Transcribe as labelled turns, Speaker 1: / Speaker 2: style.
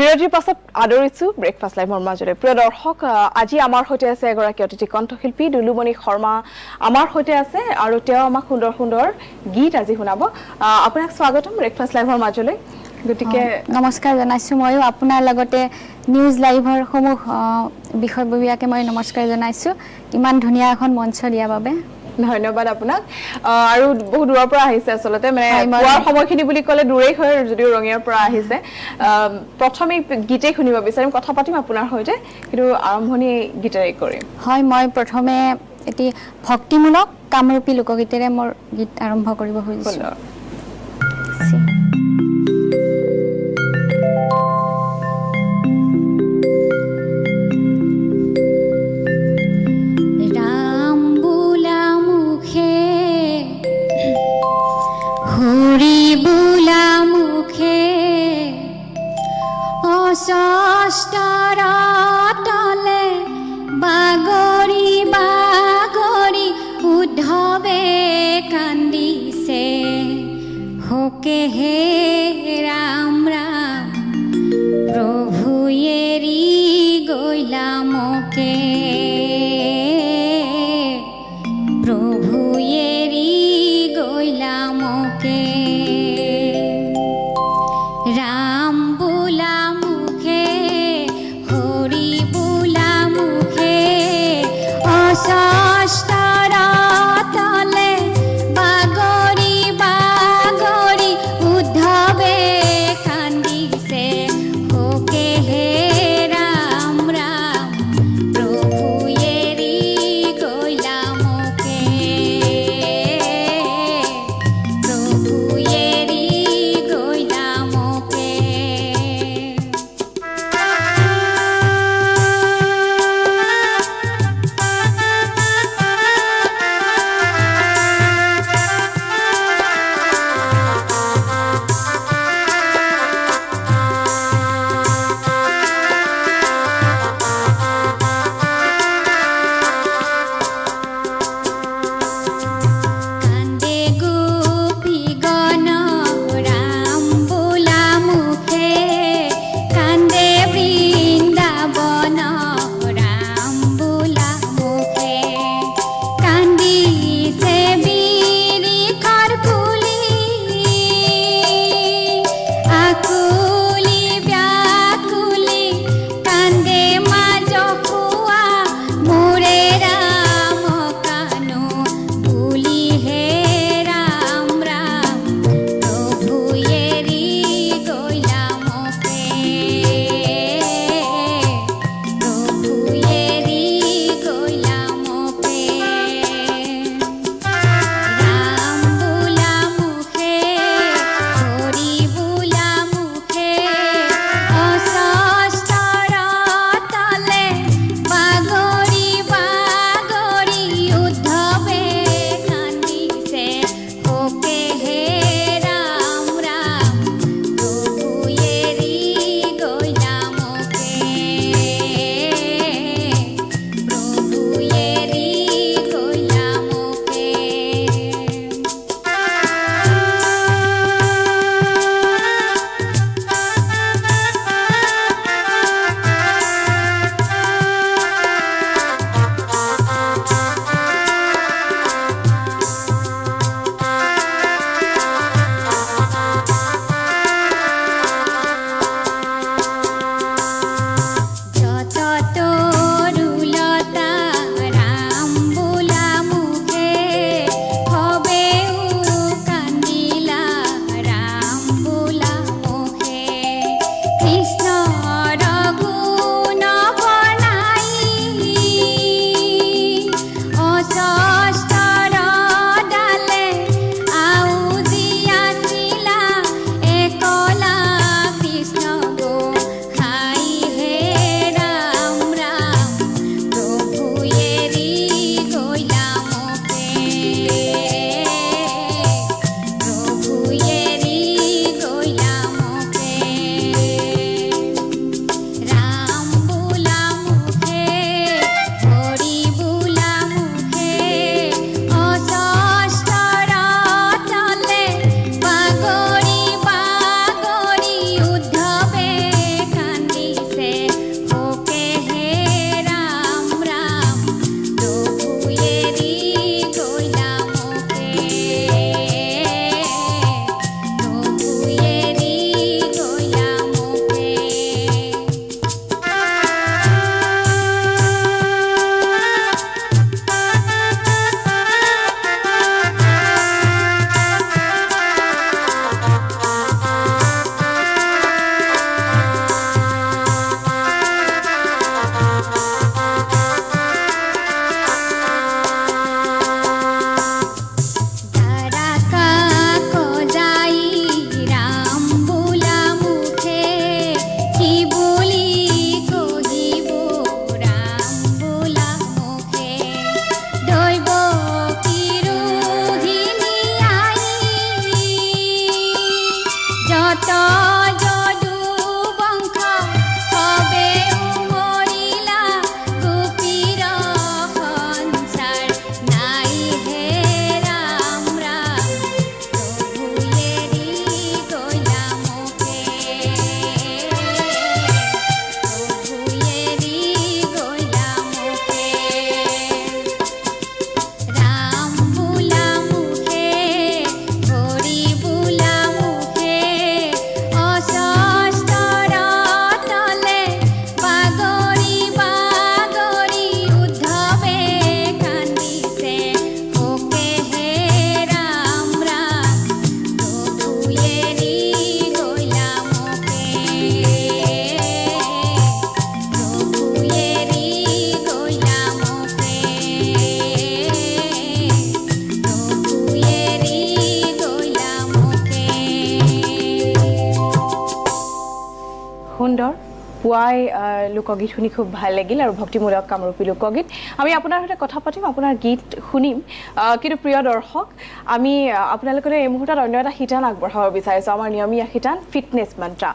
Speaker 1: বিৰতিৰ পাছত আদৰিছো ব্ৰেকফাষ্ট লাইভৰ মাজৰে প্ৰিয় দৰ্শক আজি আমাৰ সৈতে আছে এগৰাকী অতিথি কণ্ঠশিল্পী দুলুমণি শৰ্মা আমাৰ সৈতে আছে আৰু তেওঁ আমাক সুন্দৰ সুন্দৰ গীত আজি শুনাব আপোনাক স্বাগতম ব্ৰেকফাষ্ট লাইভৰ মাজলৈ গতিকে
Speaker 2: নমস্কাৰ জনাইছো ময়ো আপোনাৰ লগতে নিউজ লাইভৰ সমূহ বিষয়ববীয়াকে মই নমস্কাৰ জনাইছো ইমান ধুনীয়া এখন মঞ্চ দিয়াৰ বাবে
Speaker 1: ধন্যবাদ আপোনাক আৰু বহু দূৰৰ পৰা আহিছে আসলতে মানে পুৱাৰ সময়খিনি বুলি ক'লে দূৰেই হয় যদিও ৰঙিয়াৰ পৰা আহিছে প্ৰথমে গীতে শুনিব বিচাৰিম কথা পাতিম আপোনাৰ সৈতে কিন্তু আৰম্ভণি গীতেৰে কৰিম
Speaker 2: হয় মই প্ৰথমে এটি ভক্তিমূলক কামৰূপী লোকগীতেৰে মোৰ গীত আৰম্ভ কৰিব খুজিছো
Speaker 3: তলে বাগৰি বাগৰি উদ্ধৱে কান্দিছে হোকে হে ৰাম ৰাম প্ৰভু এৰি গৈলা মোকে প্ৰভু এৰি গৈলা মোকে ৰাম বোলা তলে বাগৰি বাগৰি উদ্ধৱ
Speaker 1: পুৱাই লোকগীত শুনি খুব ভাল লাগিল আৰু ভক্তিমূলক কামৰূপী লোকগীত আমি আপোনাৰ সৈতে কথা পাতিম আপোনাৰ গীত শুনিম কিন্তু প্ৰিয় দৰ্শক আমি আপোনালোকৰ এই মুহূৰ্তত অন্য এটা শিতান আগবঢ়াব বিচাৰিছোঁ আমাৰ নিয়মীয়া শিতান ফিটনেছ মন্ত্ৰা